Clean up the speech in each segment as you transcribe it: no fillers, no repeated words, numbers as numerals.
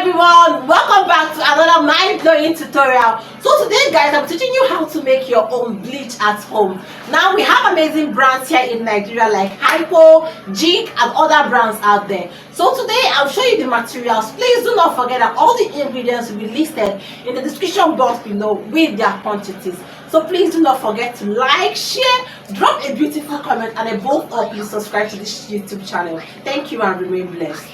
everyone, welcome back to another mind-blowing tutorial. So today guys, I'm teaching you how to make your own bleach at home. Now we have amazing brands here in Nigeria like Hypo, Jig and other brands out there. So today I'll show you the materials. Please do not forget that all the ingredients will be listed in the description box below with their quantities. So please do not forget to like, share, drop a beautiful comment, and above all, please subscribe to this YouTube channel. Thank you and remain blessed.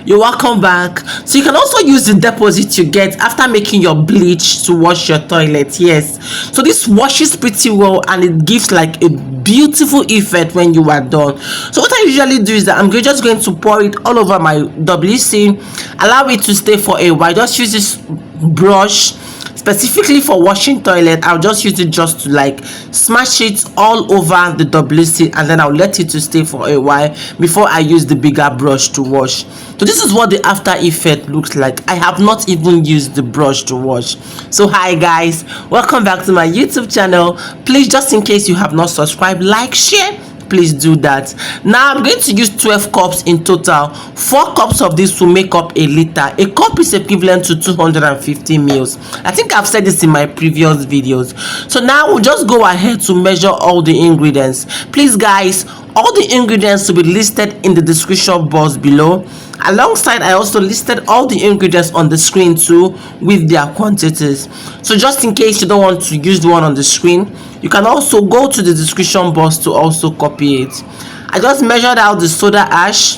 You're welcome back. So you can also use the deposit you get after making your bleach to wash your toilet. Yes, so this washes pretty well and it gives like a beautiful effect when you are done. So what I usually do is that I'm just going to pour it all over my WC, allow it to stay for a while. Just use this brush specifically for washing toilet. I'll just use it just to like smash it all over the WC, and then I'll let it to stay for a while before I use the bigger brush to wash. So this is what the after effect looks like. I have not even used the brush to wash. So hi guys, welcome back to my YouTube channel. Please, just in case you have not subscribed, like, share, please do that. Now I'm going to use 12 cups in total. 4 cups of this will make up a liter. A cup is equivalent to 250 mils. I think I've said this in my previous videos. So now we'll just go ahead to measure all the ingredients. Please guys, all the ingredients will be listed in the description box below. Alongside, I also listed all the ingredients on the screen too with their quantities. So just in case you don't want to use the one on the screen, you can also go to the description box to also copy it. I just measured out the soda ash,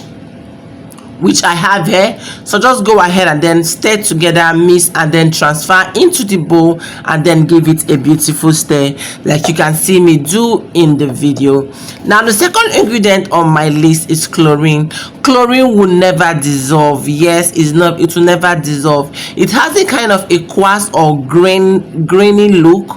which I have here. So just go ahead and then stir together, mix, and then transfer into the bowl and then give it a beautiful stir like you can see me do in the video. Now the second ingredient on my list is chlorine. Chlorine will never dissolve. Yes, it will never dissolve. It has a kind of a quartz or grainy look.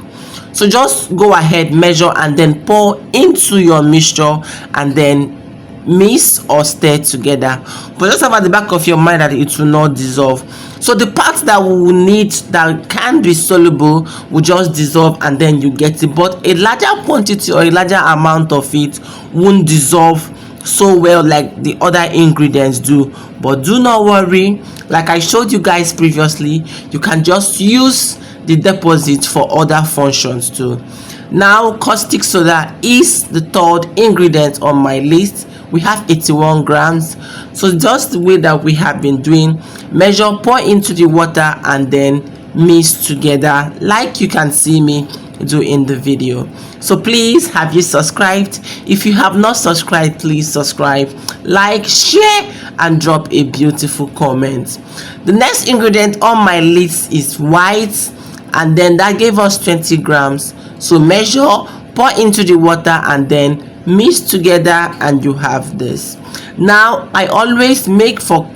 So just go ahead, measure, and then pour into your mixture and then mix or stir together. But just have at the back of your mind that it will not dissolve. So the parts that we will need that can be soluble will just dissolve and then you get it. But a larger quantity or a larger amount of it won't dissolve so well like the other ingredients do. But do not worry, like I showed you guys previously, you can just use the deposit for other functions too. Now caustic soda is the third ingredient on my list. We have 81 grams. So just the way that we have been doing, measure, pour into the water, and then mix together like you can see me do in the video. So please, have you subscribed? If you have not subscribed, please subscribe, like, share, and drop a beautiful comment. The next ingredient on my list is white, and then that gave us 20 grams. So measure, pour into the water, and then mix together, and you have this. Now I always make for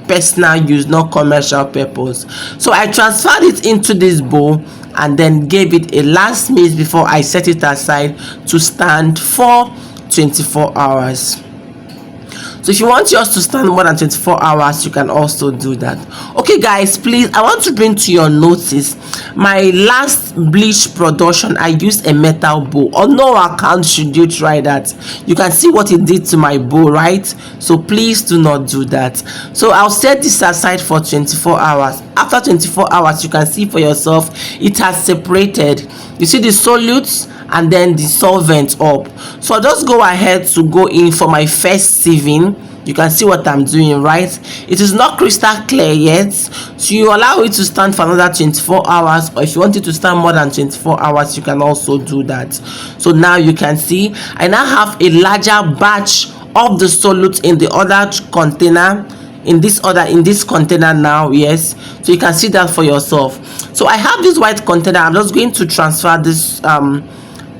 personal use, not commercial purpose. So I transferred it into this bowl and then gave it a last mix before I set it aside to stand for 24 hours. So if you want yours to stand more than 24 hours, you can also do that. Okay guys, please, I want to bring to your notice my last bleach production. I used a metal bowl. On no account should you try that. You can see what it did to my bowl, right? So please do not do that. So I'll set this aside for 24 hours. After 24 hours, you can see for yourself it has separated. You see the solutes and then the solvent up. So I'll just go ahead to go in for my first sieving. You can see what I'm doing, right? It is not crystal clear yet, so you allow it to stand for another 24 hours, or if you want it to stand more than 24 hours, you can also do that. So now you can see I now have a larger batch of the solute in the other container, in this container now. Yes, so you can see that for yourself. So I have this white container. I'm just going to transfer this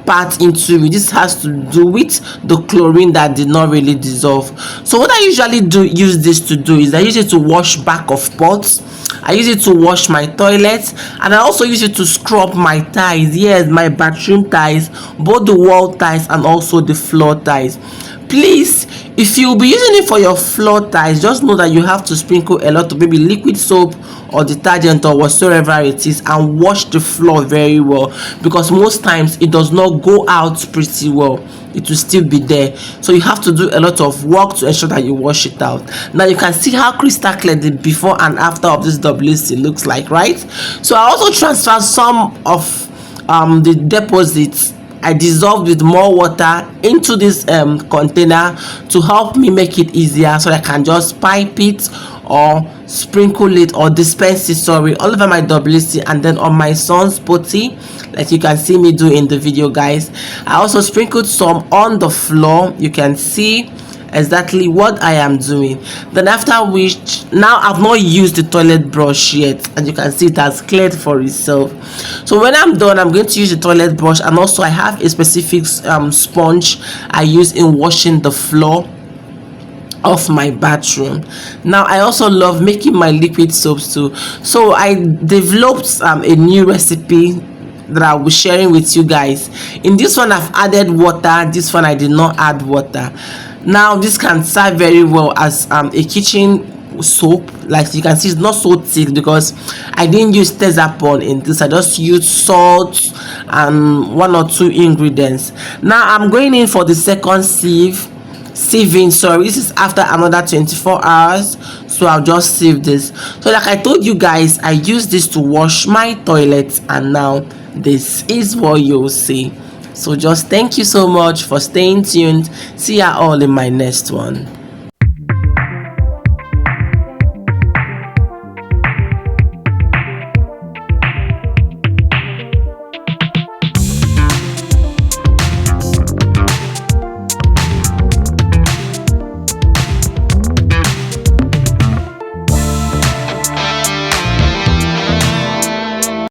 part into it. This has to do with the chlorine that did not really dissolve. So what I usually use this to do is I use it to wash back of pots. I use it to wash my toilet, and I also use it to scrub my tiles. Yes, my bathroom tiles, both the wall tiles and also the floor tiles. Please, if you'll be using it for your floor tiles, just know that you have to sprinkle a lot of maybe liquid soap or detergent or whatsoever it is, and wash the floor very well, because most times it does not go out pretty well. It will still be there, so you have to do a lot of work to ensure that you wash it out. Now you can see how crystal clear the before and after of this WC looks like, right? So I also transferred some of the deposits I dissolved with more water into this container to help me make it easier, so I can just pipe it or sprinkle it or dispense it, sorry, all over my WC and then on my son's potty, like you can see me do in the video, guys. I also sprinkled some on the floor. You can see exactly what I am doing. Then after which, now I've not used the toilet brush yet, and you can see it has cleared for itself. So when I'm done, I'm going to use the toilet brush, and also I have a specific sponge I use in washing the floor of my bathroom. Now I also love making my liquid soaps too, so I developed a new recipe that I'll be sharing with you guys. In this one I've added water, this one I did not add water. Now this can serve very well as a kitchen soap. Like you can see, it's not so thick because I didn't use Tezapon in this. I just used salt and 1 or 2 ingredients. Now I'm going in for the second sieving. Sorry, this is after another 24 hours, so I'll just sieve this. So like I told you guys, I use this to wash my toilet, and now this is what you'll see. So just thank you so much for staying tuned. See ya all in my next one.